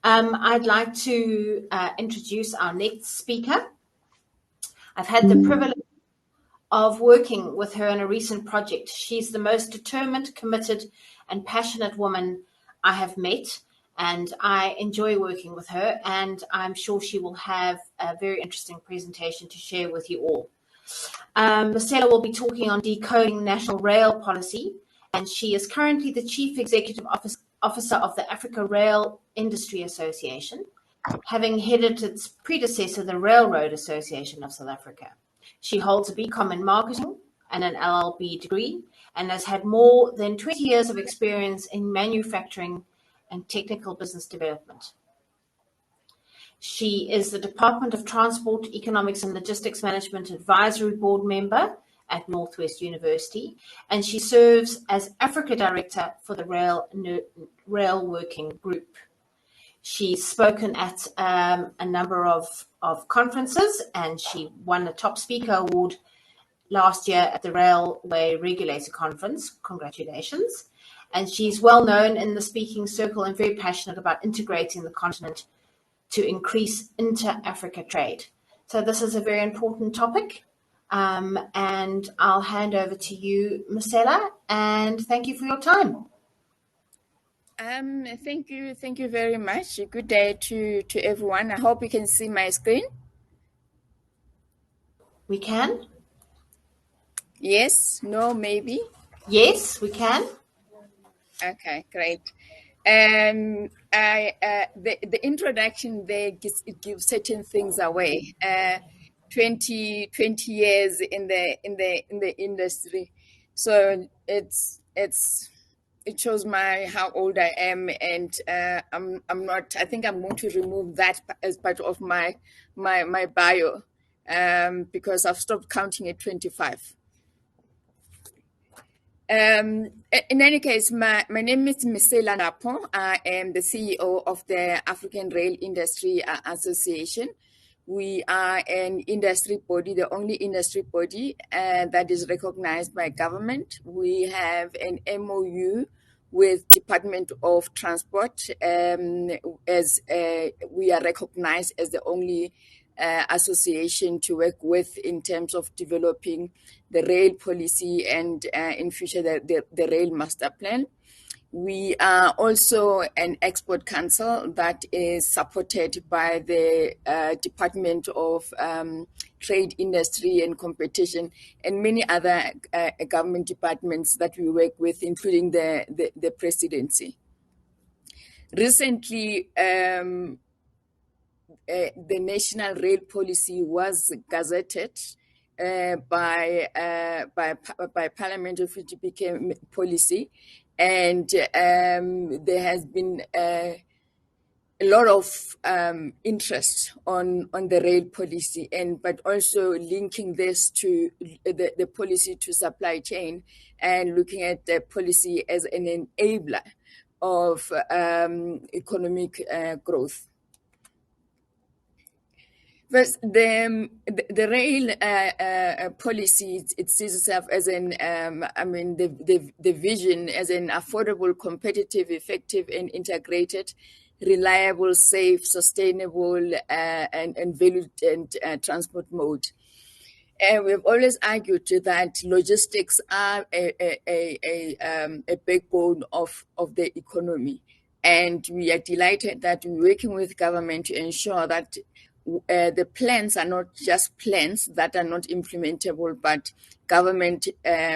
I'd like to introduce our next speaker. I've had the privilege of working with her on a recent project. She's the most determined, committed, and passionate woman I have met, and I enjoy working with her, and I'm sure she will have a very interesting presentation to share with you all. Mesela will be talking on decoding national rail policy, and she is currently the Chief Executive Officer of the Africa Rail Industry Association, having headed its predecessor, the Railroad Association of South Africa. She holds a BCom in marketing and an LLB degree, and has had more than 20 years of experience in manufacturing and technical business development. She is the Department of Transport, Economics and Logistics Management Advisory Board member at Northwest University, and she serves as Africa Director for the Rail Working Group. She's spoken at a number of conferences, and she won the Top Speaker Award last year at the Railway Regulator Conference. Congratulations. And she's well known in the speaking circle and very passionate about integrating the continent to increase inter-Africa trade. So this is a very important topic. And I'll hand over to you, Mesela, and thank you for your time. Thank you very much. Good day to everyone. I hope you can see my screen. We can? Yes, no, maybe? Yes, we can. Okay, great. The introduction there gives certain things away. 20 years in the industry, so it shows how old I am, and I'm not. I think I'm going to remove that as part of my bio, because I've stopped counting at 25. In any case, my name is Mesela Nhlapo. I am the CEO of the African Rail Industry Association. We are an industry body, the only industry body that is recognized by government. We have an MOU with Department of Transport, as we are recognized as the only association to work with in terms of developing the rail policy and in future the rail master plan. We are also an export council that is supported by the Department of Trade, Industry and Competition and many other government departments that we work with, including the presidency. Recently, the national rail policy was gazetted by Parliament, of which it became policy, and there has been a lot of interest on the rail policy, but also linking this to the policy to supply chain and looking at the policy as an enabler of economic growth. First, the rail policy, it sees itself as the vision as an affordable, competitive, effective, and integrated, reliable, safe, sustainable, and valued and transport mode. And we've always argued that logistics are a backbone of the economy, and we are delighted that we're working with government to ensure that the plans are not just plans that are not implementable, but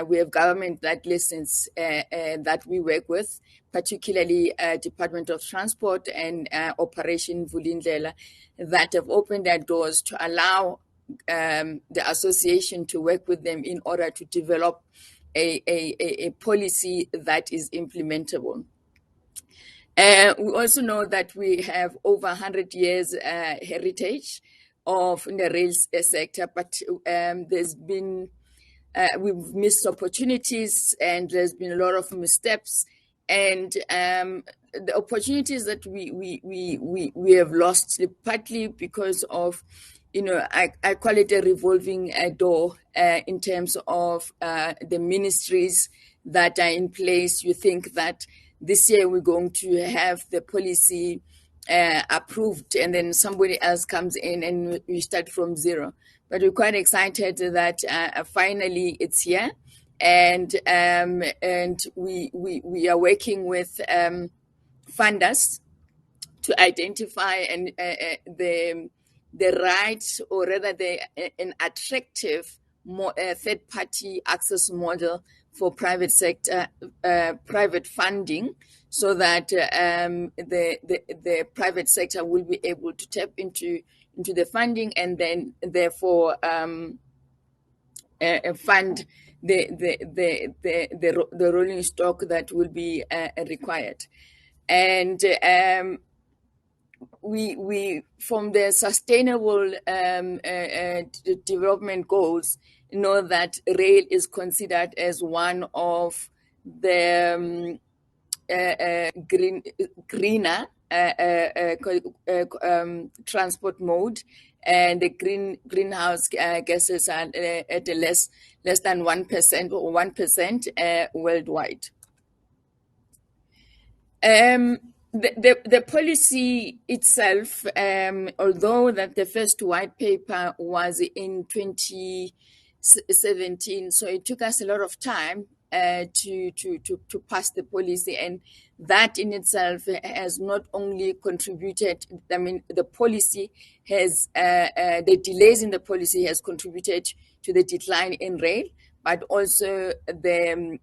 we have government that listens, that we work with, particularly Department of Transport and Operation Vulindlela, that have opened their doors to allow the association to work with them in order to develop a policy that is implementable. We also know that we have over 100 years heritage in the rail sector, but there's been we've missed opportunities, and there's been a lot of missteps, and the opportunities that we have lost partly because of, I call it a revolving door in terms of the ministries that are in place. You think that this year we're going to have the policy approved, and then somebody else comes in and we start from zero. But we're quite excited that finally it's here, and we are working with funders to identify and the right, or rather an attractive third party access model for private sector private funding, so that the private sector will be able to tap into the funding, and then therefore fund the rolling stock that will be required. And we from the sustainable development goals know that rail is considered as one of the greener transport mode, and the greenhouse gases are at a less than 1% or 1% worldwide. The policy itself, although that the first white paper was in 2017, so it took us a lot of time to pass the policy, and that in itself has not only contributed. I mean, the policy has the delays in the policy has contributed to the decline in rail, but also the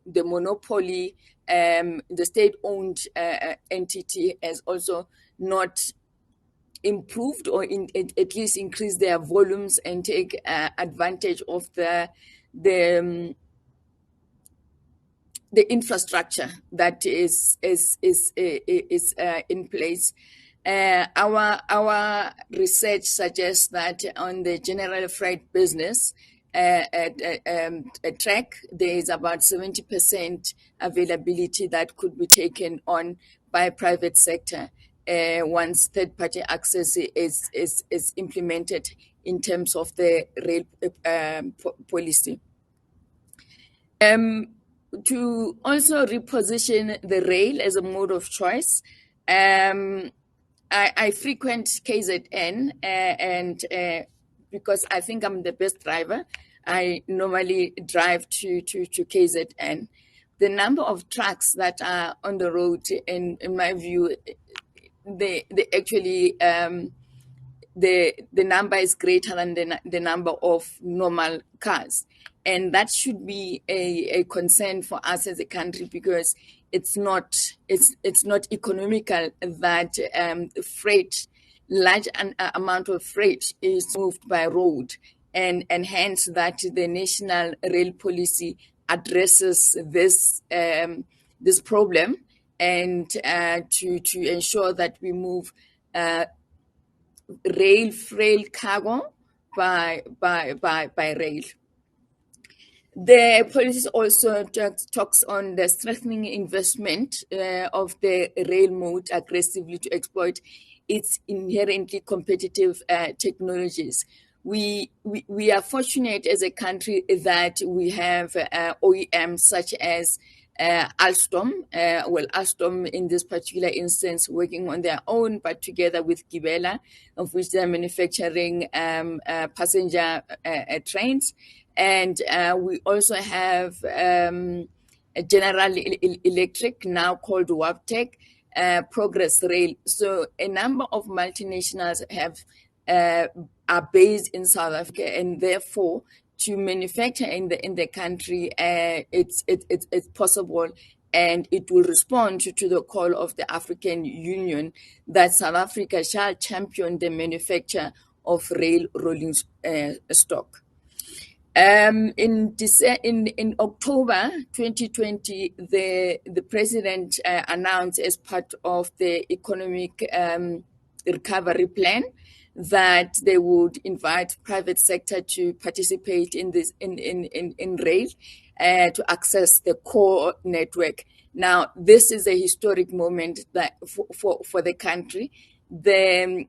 monopoly, the state-owned entity has also not improved or at least increased their volumes and take advantage of the infrastructure that is in place. Our research suggests that on the general freight business, track, there is about 70% availability that could be taken on by private sector once third-party access is implemented in terms of the rail policy. To also reposition the rail as a mode of choice, I frequent KZN, and because I think I'm the best driver, I normally drive to KZN. The number of trucks that are on the road, in my view, they actually the number is greater than the number of normal cars, and that should be a concern for us as a country, because it's not economical that large amount of freight is moved by road, and hence that the national rail policy addresses this problem, and to ensure that we move rail cargo by rail. The policy also talks on the strengthening investment of the rail mode aggressively to exploit its inherently competitive technologies. We are fortunate as a country that we have OEMs such as Alstom, Alstom in this particular instance working on their own, but together with Gibela, of which they're manufacturing passenger trains. And we also have General Electric, now called Wabtec, Progress Rail. So a number of multinationals are based in South Africa, and therefore to manufacture in the country, it's possible, and it will respond to the call of the African Union that South Africa shall champion the manufacture of rail rolling stock. In October 2020, the president announced, as part of the economic recovery plan, that they would invite private sector to participate in this in rail to access the core network. Now, this is a historic moment that for the country. The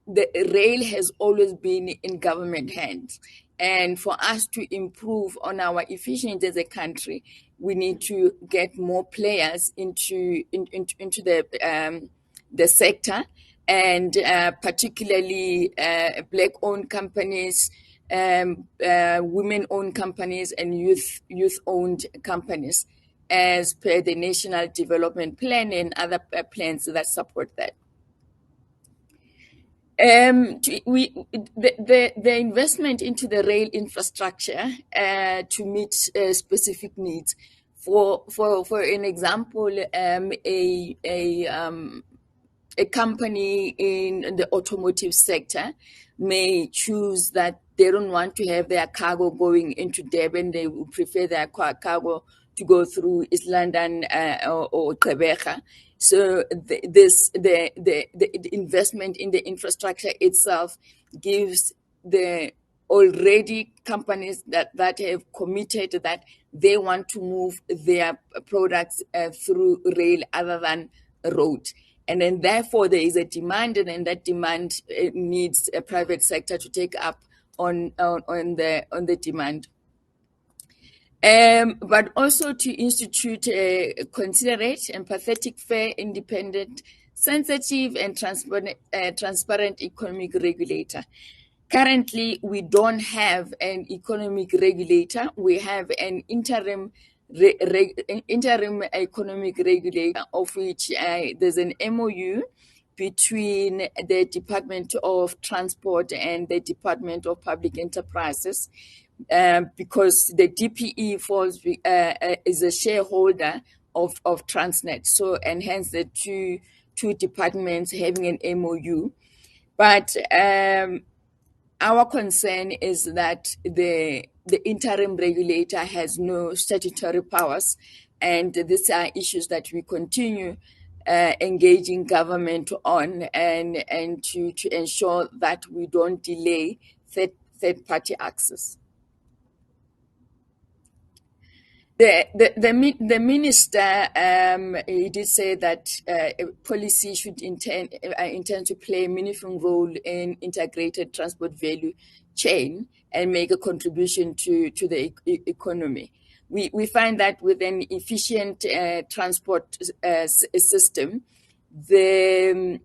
rail has always been in government hands, And for us to improve on our efficiency as a country, we need to get more players into the sector, and particularly Black-owned companies, women-owned companies, and youth-owned companies, as per the National Development Plan and other plans that support that. The investment into the rail infrastructure to meet specific needs. For an example, a company in the automotive sector may choose that they don't want to have their cargo going into Durban. They would prefer their cargo to go through East London or Gqeberha. So the investment in the infrastructure itself gives the already companies that have committed that they want to move their products through rail other than road. And then therefore there is a demand, and then that demand needs a private sector to take up on the demand. But also to institute a considerate, empathetic, fair, independent, sensitive, and transparent economic regulator. Currently, we don't have an economic regulator. We have an interim economic regulator, of which there's an MOU between the Department of Transport and the Department of Public Enterprises, because the DPE is a shareholder of Transnet. So, and hence the two departments having an MOU. But our concern is that the interim regulator has no statutory powers, and these are issues that we continue engaging government on, and to ensure that we don't delay third party access. The minister he did say that policy should intend to play a meaningful role in integrated transport value chain and make a contribution to the economy. We find that with an efficient transport system, we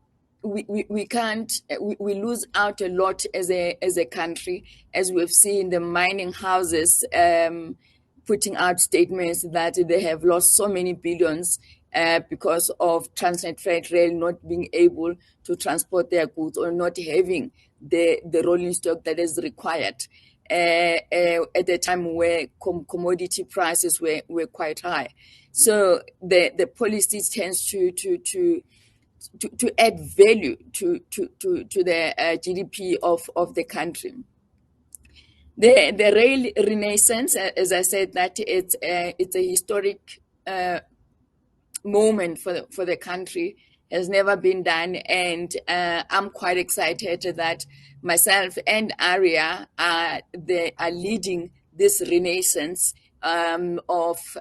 lose out a lot as a country, as we've seen the mining houses putting out statements that they have lost so many billions because of Transnet Freight Rail not being able to transport their goods, or not having the rolling stock that is required at a time where commodity prices were quite high. So the policy tends to add value to the GDP of the country. The rail renaissance, as I said, that it's a historic moment for the country, has never been done, and I'm quite excited that myself and Aria are leading this renaissance of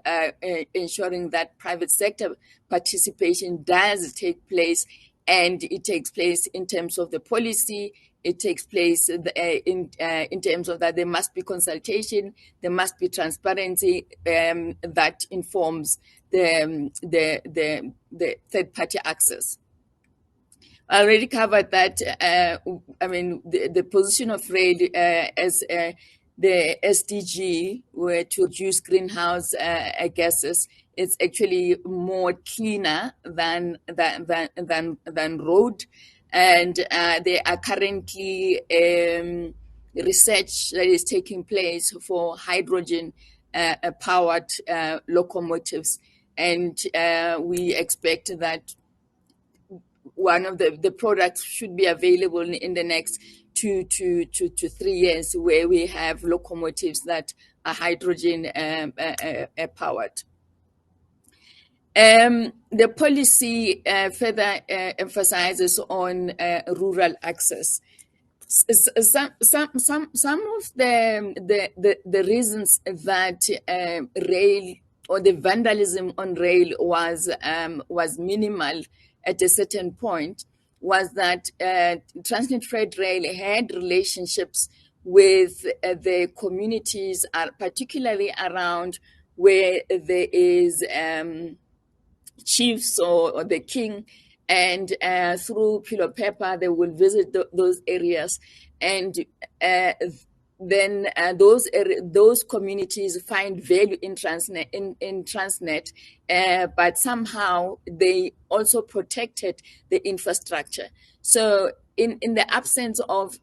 ensuring that private sector participation does take place, and it takes place in terms of the policy. It takes place in terms of that there must be consultation, there must be transparency that informs the third party access. I already covered that. The position of rail as the SDG were to reduce greenhouse gases. It's actually more cleaner than road. And there are currently research that is taking place for hydrogen powered locomotives, and we expect that one of the products should be available in the next 2 to 3 years, where we have locomotives that are hydrogen powered. The policy further emphasizes on rural access. Some of the reasons that rail, or the vandalism on rail was minimal at a certain point, was that Transnet Freight Rail had relationships with the communities, particularly around where there is chiefs or the king, and through Pillow Pepper they will visit those areas, and then those communities find value in Transnet, but somehow they also protected the infrastructure. So in the absence of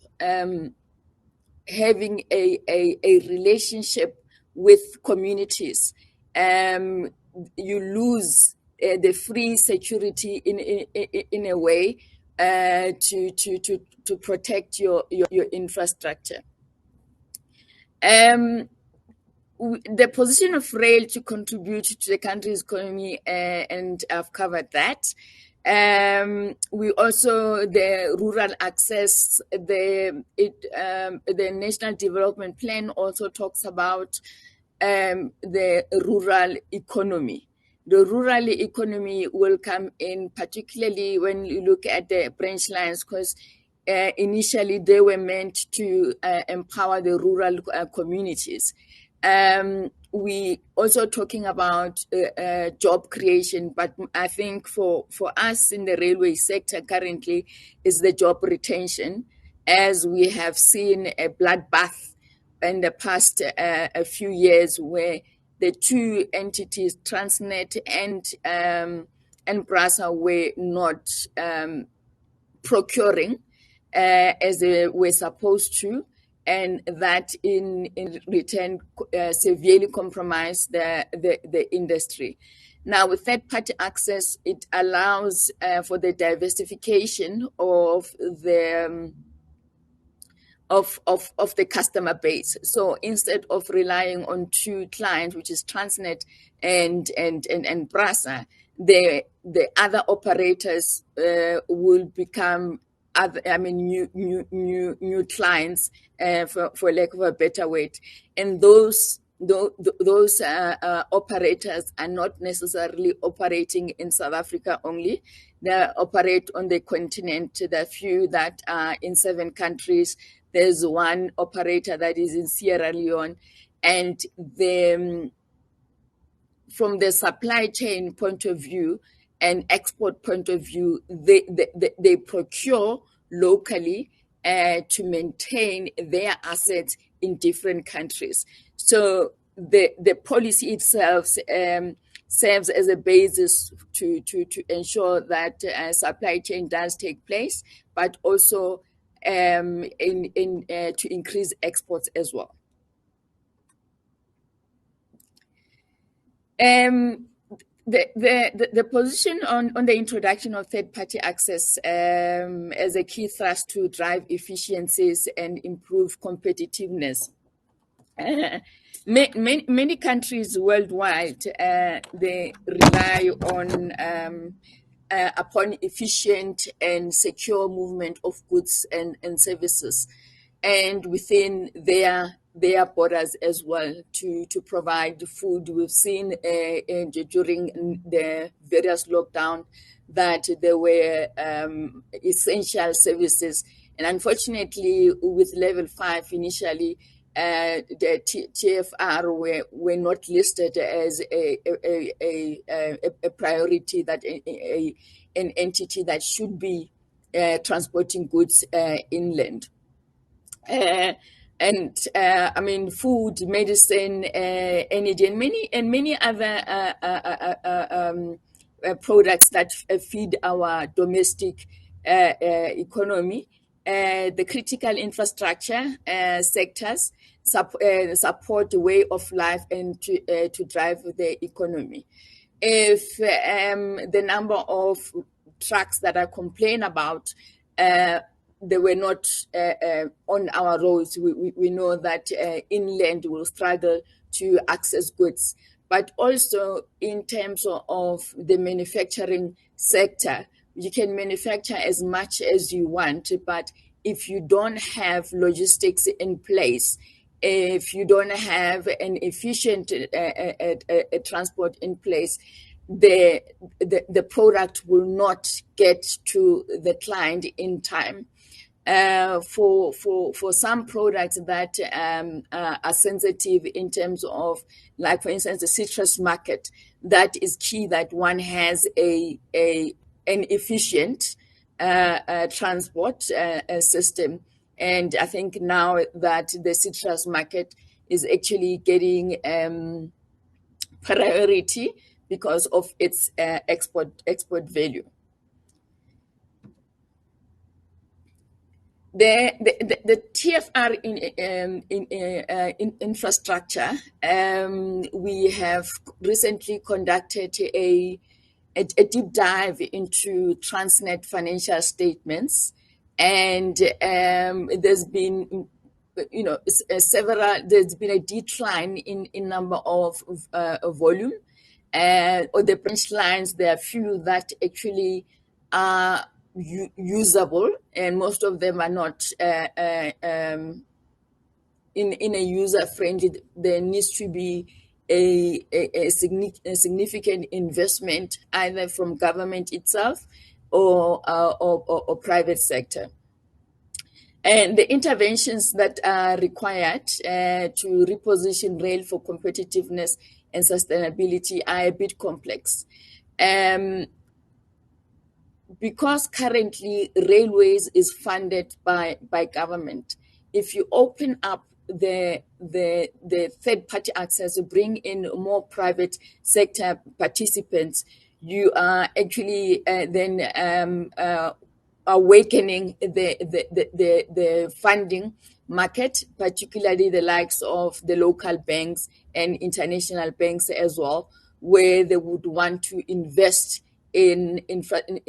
having a relationship with communities, you lose the free security in a way to protect your infrastructure. The position of rail to contribute to the country's economy, and I've covered that. We also, the rural access, the National Development Plan also talks about the rural economy. The rural economy will come in, particularly when you look at the branch lines, because initially they were meant to empower the rural communities. We also talking about job creation, but I think for us in the railway sector currently is the job retention, as we have seen a bloodbath in the past a few years, where the two entities, Transnet and Brasa, were not procuring as they were supposed to, and that in return severely compromised the industry. Now, with third-party access, it allows for the diversification of the of the customer base. So instead of relying on two clients, which is Transnet and Brasa, the other operators will become new clients, for lack of a better word, and those operators are not necessarily operating in South Africa only. They operate on the continent. There are few that are in 7 countries. There's one operator that is in Sierra Leone, and from the supply chain point of view and export point of view, they procure locally to maintain their assets in different countries. So the policy itself serves as a basis to ensure that supply chain does take place, but also to increase exports as well. The position on the introduction of third-party access as a key thrust to drive efficiencies and improve competitiveness. Many countries worldwide, they rely on upon efficient and secure movement of goods and services, and within their borders as well, to provide food. We've seen during the various lockdown that there were essential services, and unfortunately with level 5 initially, the TFR were not listed as a priority, that an entity that should be transporting goods inland. Food, medicine, energy, and many other products that feed our domestic economy. The critical infrastructure sectors support the way of life and to drive the economy. If the number of trucks that I complain about, they were not on our roads, we know that inland will struggle to access goods. But also in terms of the manufacturing sector, you can manufacture as much as you want, but if you don't have logistics in place, if you don't have an efficient transport in place, the product will not get to the client in time. for some products that are sensitive in terms of, like for instance, the citrus market. That is key, that one has an efficient transport system. And I think now that the citrus market is actually getting priority because of its export value. The TFR in infrastructure, we have recently conducted a deep dive into Transnet financial statements, and there's been there's been a decline in number of volume, or the branch lines. There are few that actually are usable, and most of them are not in a user friendly. There needs to be a significant investment either from government itself or private sector. And the interventions that are required to reposition rail for competitiveness and sustainability are a bit complex. Because currently railways is funded by government, if you open up the third party access, to bring in more private sector participants, you are actually then awakening the funding market, particularly the likes of the local banks and international banks as well, where they would want to invest in investing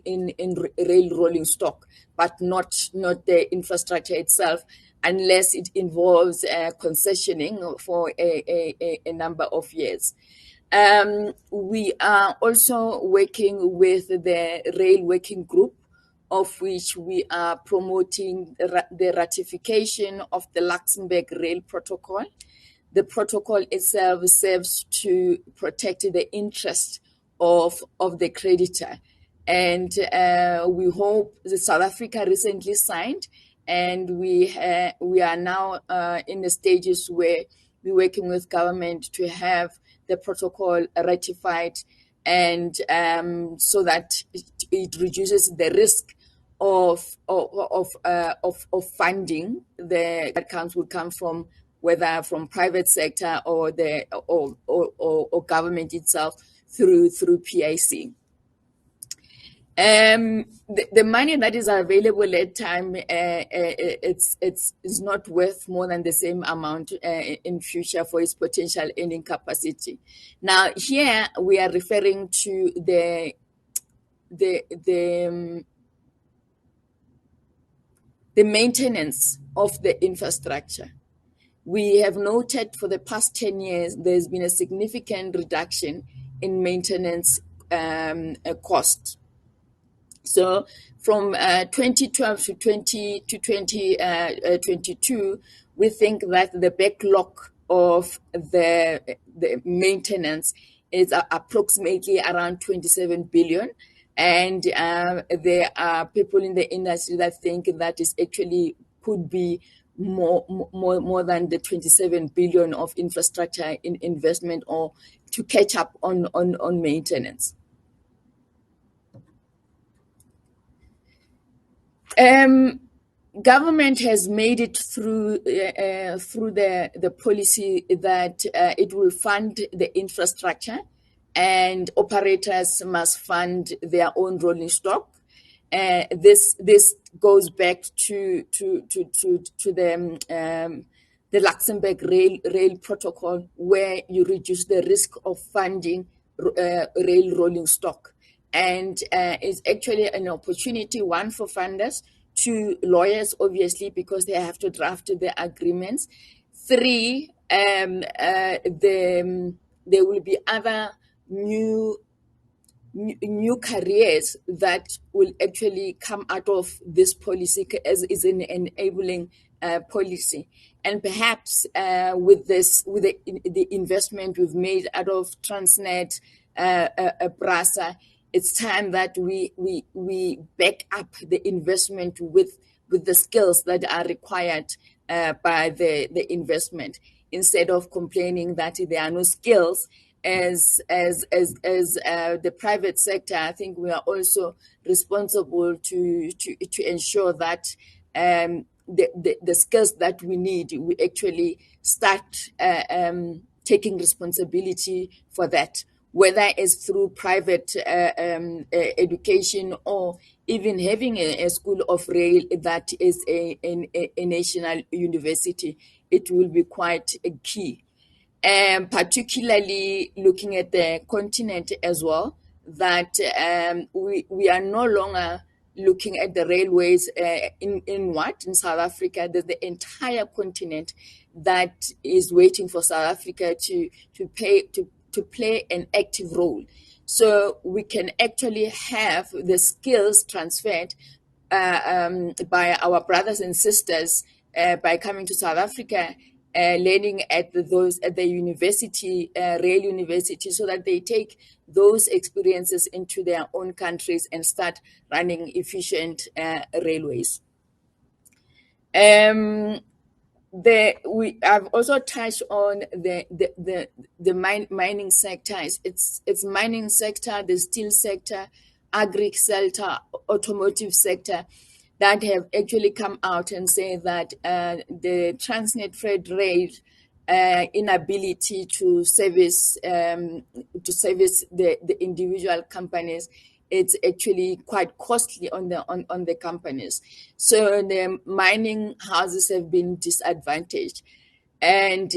in rail rolling stock, but not the infrastructure itself, unless it involves concessioning for a number of years. We are also working with the Rail Working Group, of which we are promoting the ratification of the Luxembourg Rail Protocol. The protocol itself serves to protect the interest of the creditor. And we hope, the South Africa recently signed, and we are now in the stages where we're working with government to have the protocol ratified, and so that it reduces the risk of funding that will come from, whether from private sector or government itself through PIC. The money that is available at time, it's not worth more than the same amount in future for its potential earning capacity. Now here we are referring to the maintenance of the infrastructure. We have noted for the past 10 years, there's been a significant reduction in maintenance cost. So from 2012 to 2022, we think that the backlog of the maintenance is approximately around 27 billion. And there are people in the industry that think that is actually could be more than the 27 billion of infrastructure investment, or to catch up on maintenance. Government has made it through the policy that it will fund the infrastructure, and operators must fund their own rolling stock. This goes back to the Luxembourg Rail Protocol, where you reduce the risk of funding rail rolling stock. And it's actually an opportunity, one, for funders, two, lawyers, obviously, because they have to draft the agreements, three, there will be other new careers that will actually come out of this policy, as is an enabling policy. And perhaps with the investment we've made out of Transnet, BRASA, it's time that we back up the investment with the skills that are required by the investment, instead of complaining that there are no skills. As the private sector, I think we are also responsible to ensure that the skills that we need, we actually start taking responsibility for that, whether it's through private education, or even having a school of rail that is a national university. It will be quite a key. Particularly looking at the continent as well, that we are no longer looking at the railways in South Africa. There's the entire continent that is waiting for South Africa to play an active role, so we can actually have the skills transferred by our brothers and sisters by coming to South Africa, learning at the university, rail university, so that they take those experiences into their own countries and start running efficient railways. I've also touched on the mining sector. It's mining sector, the steel sector, agri sector, automotive sector, that have actually come out and say that the Transnet Freight Rail inability to service the individual companies, it's actually quite costly on the companies. So the mining houses have been disadvantaged, and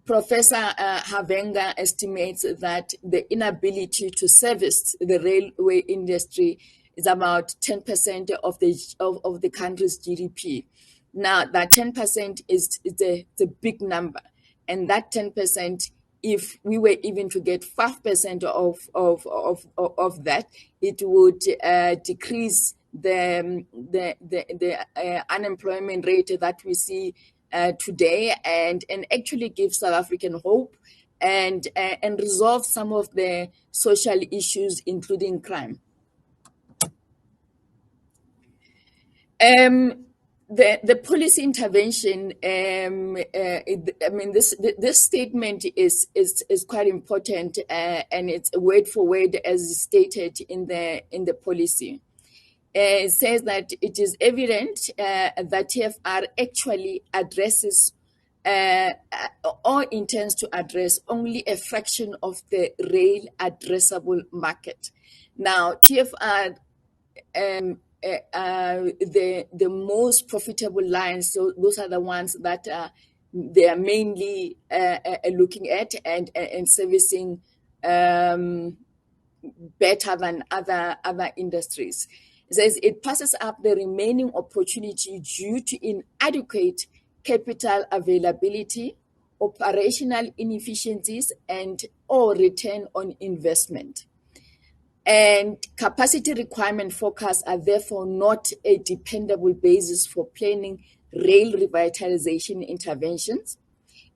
Professor Havenga estimates that the inability to service the railway industry is about 10% of the country's GDP. Now, that 10% is a big number, and that 10%, if we were even to get 5% of that, it would decrease the unemployment rate that we see today, and actually give South African hope, and resolve some of the social issues, including crime. The policy intervention. This statement is quite important, and it's word for word as stated in the policy. It says that it is evident that TFR actually addresses or intends to address only a fraction of the rail addressable market. Now, TFR, the most profitable lines, so those are the ones that they are mainly looking at and servicing better than other industries. It says it passes up the remaining opportunity due to inadequate capital availability, operational inefficiencies, and or return on investment. And capacity requirement forecasts are therefore not a dependable basis for planning rail revitalization interventions.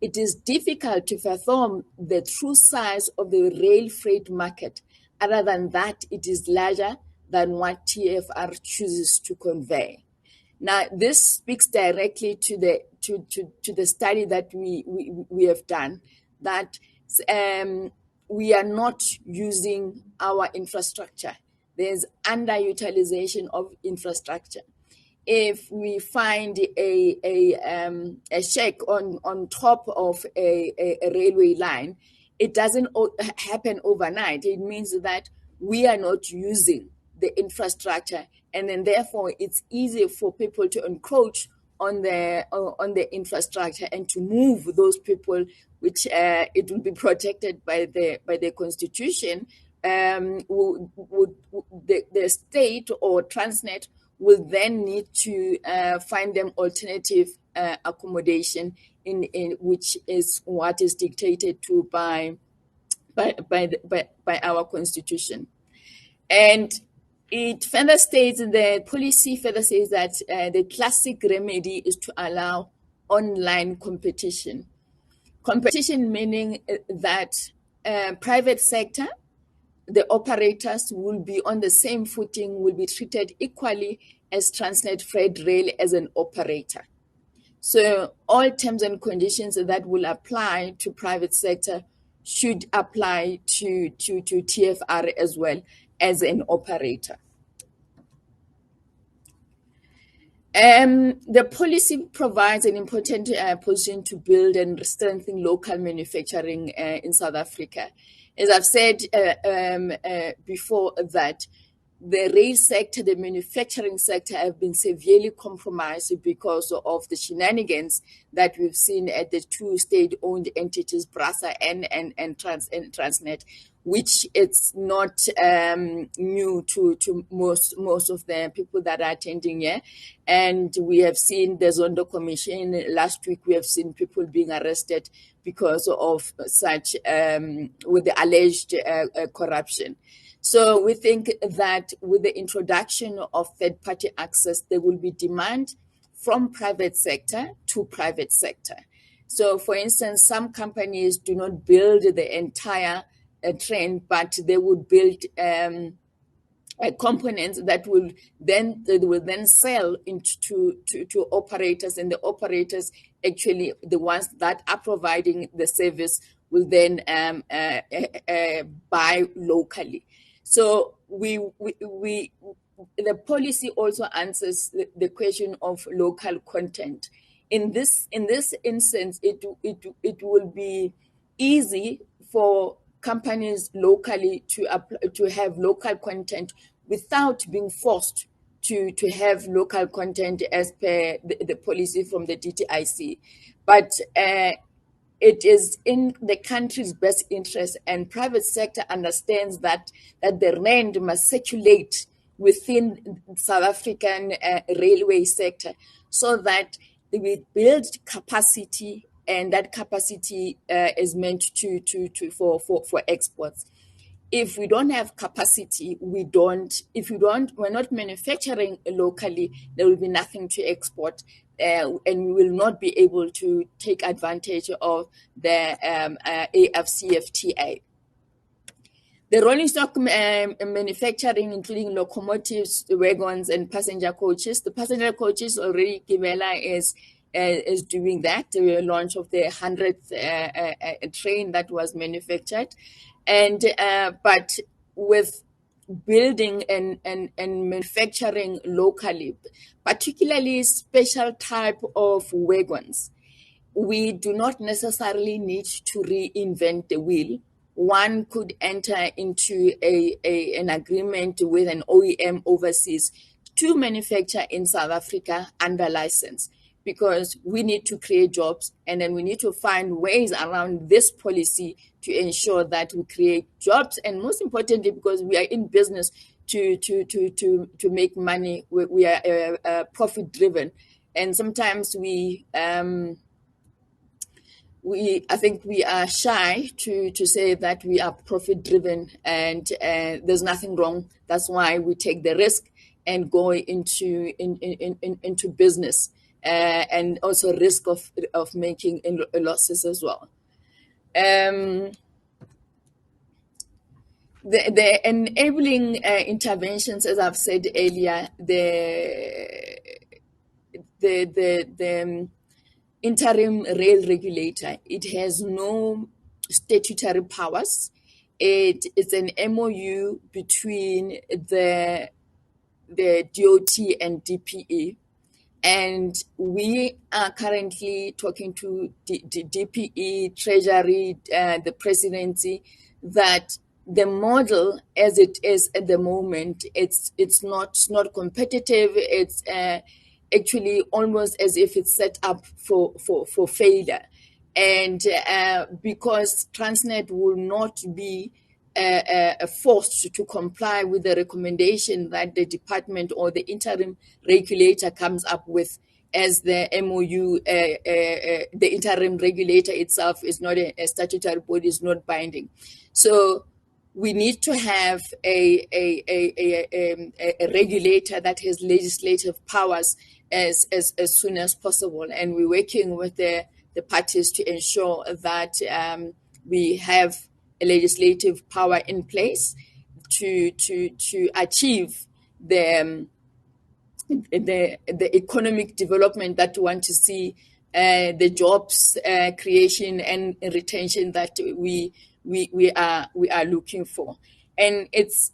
It is difficult to fathom the true size of the rail freight market, other than that it is larger than what TFR chooses to convey. Now, this speaks directly to the study that we have done, that we are not using our infrastructure. There's underutilization of infrastructure. If we find a shack on top of a railway line, it doesn't happen overnight. It means that we are not using the infrastructure, and then therefore it's easy for people to encroach on the infrastructure and to move those people, which it will be protected by the Constitution. The state or Transnet will then need to find them alternative accommodation, in which is what is dictated to by our Constitution. And it further states, the policy further says that the classic remedy is to allow online competition. Competition meaning that private sector, the operators will be on the same footing, will be treated equally as Transnet Freight Rail as an operator. So all terms and conditions that will apply to private sector should apply to TFR as well as an operator. The policy provides an important position to build and strengthen local manufacturing in South Africa. As I've said before, that the rail sector, the manufacturing sector have been severely compromised because of the shenanigans that we've seen at the two state-owned entities, BRASA and Transnet, which it's not new to most of the people that are attending here. And we have seen the Zondo Commission. Last week, we have seen people being arrested because of such, with the alleged corruption. So we think that with the introduction of third-party access, there will be demand from private sector to private sector. So for instance, some companies do not build the entire train, but they would build components that will then sell into to operators, and the operators, actually the ones that are providing the service, will then buy locally. So the policy also answers the question of local content. In this instance, it will be easy for companies locally to have local content without being forced to have local content as per the policy from the DTIC. But it is in the country's best interest, and private sector understands that the rand must circulate within South African railway sector, so that we build capacity, and that capacity is meant for exports. If we don't have capacity, we're not manufacturing locally, there will be nothing to export, and we will not be able to take advantage of the AFCFTA. The rolling stock manufacturing, including locomotives, wagons, and passenger coaches. The passenger coaches already, Gimela is doing that. The launch of the 100th train that was manufactured, and but with building and manufacturing locally, particularly special type of wagons, we do not necessarily need to reinvent the wheel. One could enter into an agreement with an OEM overseas to manufacture in South Africa under license, because we need to create jobs, and then we need to find ways around this policy to ensure that we create jobs, and most importantly, because we are in business to make money, we are profit driven, and sometimes I think we are shy to say that we are profit driven, and there's nothing wrong. That's why we take the risk and go into business, and also risk of making losses as well. The enabling interventions, as I've said earlier, the interim rail regulator, it has no statutory powers. It is an MOU between the DOT and DPE, and we are currently talking to DPE, Treasury, the presidency, that the model as it is at the moment, it's not competitive. It's actually almost as if it's set up for failure, and because Transnet will not be forced to comply with the recommendation that the department or the interim regulator comes up with, as the MOU, the interim regulator itself is not a statutory body, is not binding. So we need to have a regulator that has legislative powers as soon as possible, and we're working with the parties to ensure that we have a legislative power in place to achieve the economic development that we want to see, the jobs creation and retention that we are looking for. And it's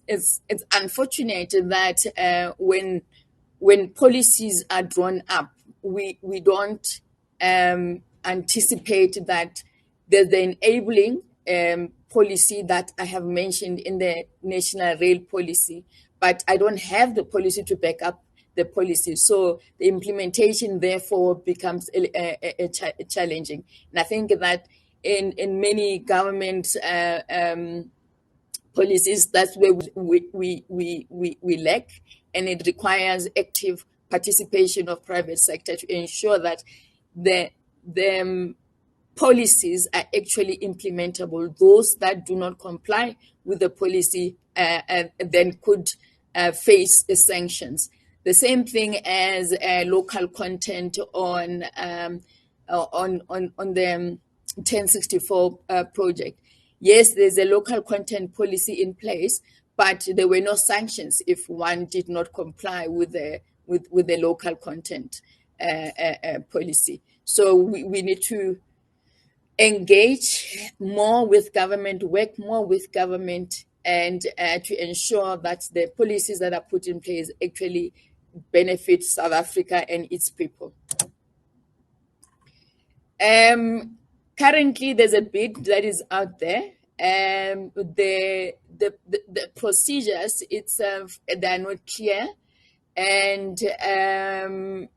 unfortunate that when policies are drawn up, we don't anticipate that the enabling policy that I have mentioned in the national rail policy, but I don't have the policy to back up the policy. So the implementation therefore becomes challenging. And I think that in many government policies, that's where we lack, and it requires active participation of private sector to ensure that the policies are actually implementable. Those that do not comply with the policy then could face the sanctions. The same thing as local content on the 1064 project. Yes, there's a local content policy in place, but there were no sanctions if one did not comply with the local content policy. So we need to engage more with government, work more with government, and to ensure that the policies that are put in place actually benefit South Africa and its people. Currently, there's a bid that is out there. The procedures itself, they are not clear, and the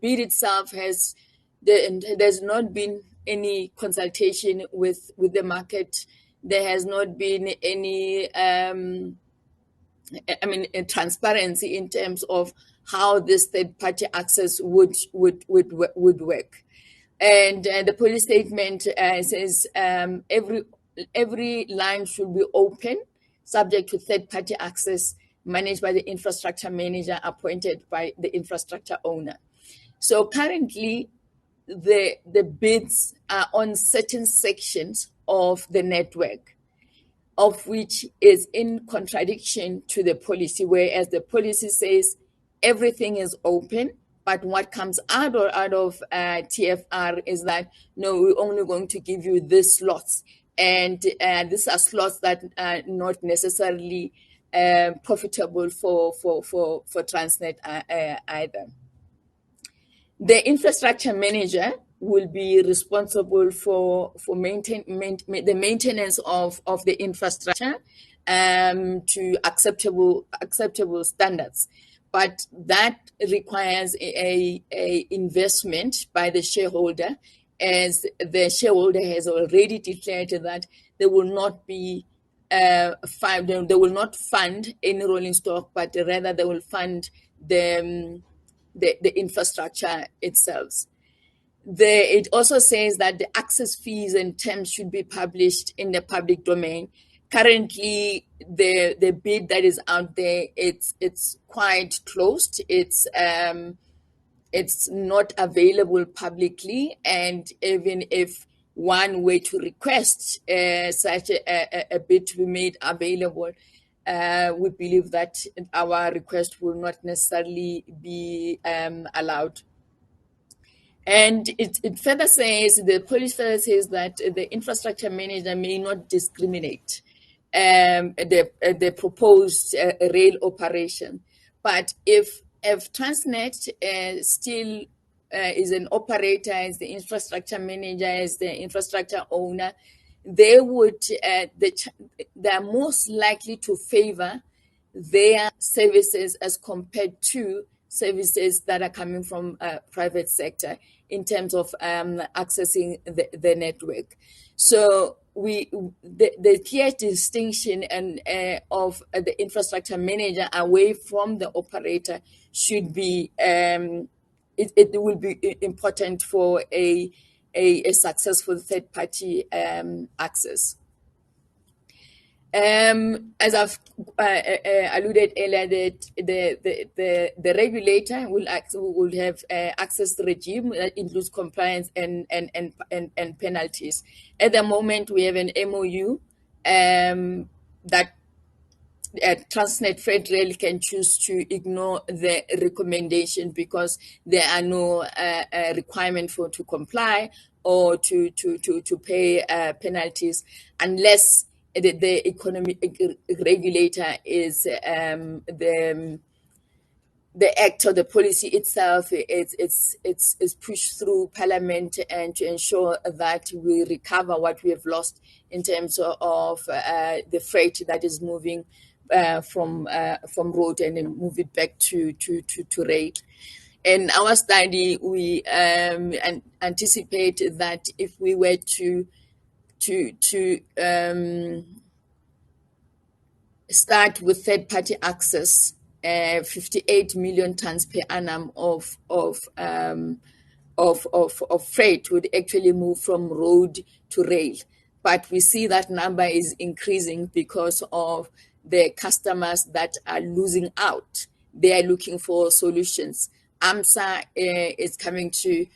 bid itself there's not been any consultation with the market. There has not been any transparency in terms of how this third-party access would work. And the policy statement says every line should be open, subject to third-party access, managed by the infrastructure manager appointed by the infrastructure owner. So currently, the bids are on certain sections of the network, of which is in contradiction to the policy, whereas the policy says everything is open, but what comes out of TFR is that, no, we're only going to give you these slots. And these are slots that are not necessarily profitable for Transnet either. The infrastructure manager will be responsible for the maintenance of the infrastructure to acceptable standards. But that requires a investment by the shareholder, as the shareholder has already declared that they will not be they will not fund any rolling stock, but rather they will fund the infrastructure itself. It also says that the access fees and terms should be published in the public domain. Currently, the bid that is out there, it's quite closed. It's not available publicly, and even if one were to request such a bid to be made available, we believe that our request will not necessarily be allowed. And it further says, the policy further says that the infrastructure manager may not discriminate the proposed rail operation. But if Transnet still is an operator, as the infrastructure manager, as the infrastructure owner, they are most likely to favor their services as compared to services that are coming from private sector in terms of accessing the network. So the clear distinction of the infrastructure manager away from the operator should be it will be important for a successful third party access. As I've alluded earlier, that the regulator will have access regime that includes compliance and penalties. At the moment, we have an MOU that Transnet Federal can choose to ignore the recommendation because there are no requirement for to comply or to pay penalties unless the economic regulator is the act or the policy itself it's pushed through parliament and to ensure that we recover what we have lost in terms of the freight that is moving from road and then move it back to rail. In our study, we anticipate that if we were to start with third-party access, 58 million tons per annum of freight would actually move from road to rail. But we see that number is increasing because of the customers that are losing out. They are looking for solutions. AMSA is coming to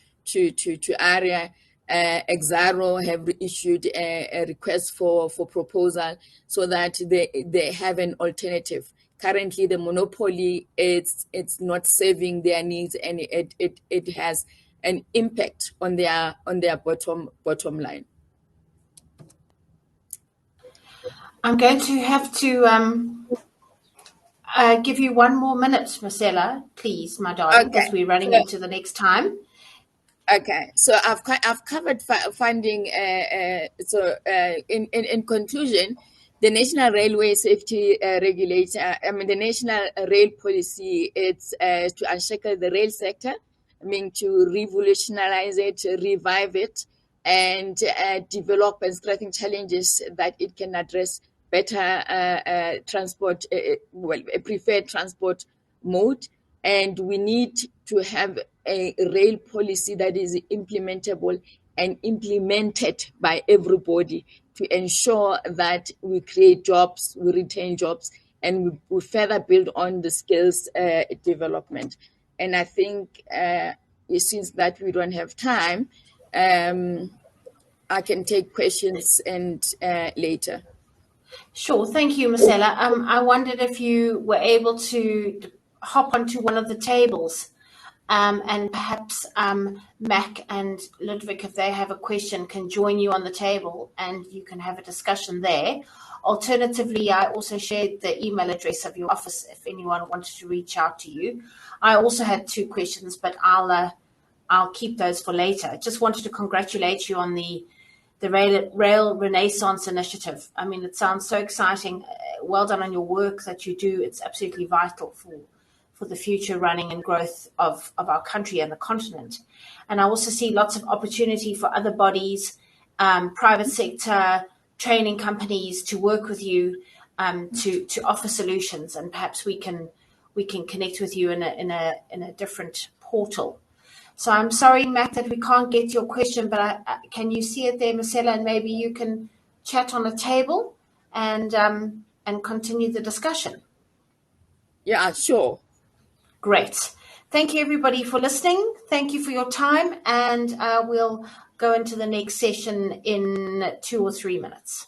area. Exaro have issued a request for proposal so that they have an alternative. Currently, the monopoly it's not serving their needs, and it has an impact on their bottom line. I'm going to have to give you one more minute, Mesela, please, my darling, because we're running into the next time. Okay, so I've covered funding. In conclusion, the National Railway Safety Regulator, the National Rail Policy, it's to unshackle the rail sector, to revolutionize it, revive it, and develop and strengthen challenges that it can address better transport, a preferred transport mode. And we need to have a rail policy that is implementable and implemented by everybody to ensure that we create jobs, we retain jobs, and we further build on the skills development. And I think since that we don't have time, I can take questions and later. Sure. Thank you, Mesela. I wondered if you were able to hop onto one of the tables, and perhaps Mac and Ludwig, if they have a question, can join you on the table and you can have a discussion there. Alternatively, I also shared the email address of your office if anyone wanted to reach out to you. I also had 2 questions, but I'll keep those for later. I just wanted to congratulate you on the Rail Renaissance Initiative. I mean, it sounds so exciting. Well done on your work that you do. It's absolutely vital for the future running and growth of our country and the continent. And I also see lots of opportunity for other bodies, private sector, training companies to work with you to offer solutions. And perhaps we can connect with you in a different portal. So I'm sorry, Matt, that we can't get your question, but can you see it there, Mesela, and maybe you can chat on a table and continue the discussion. Yeah, sure. Great. Thank you, everybody, for listening. Thank you for your time, and we'll go into the next session in 2 or 3 minutes.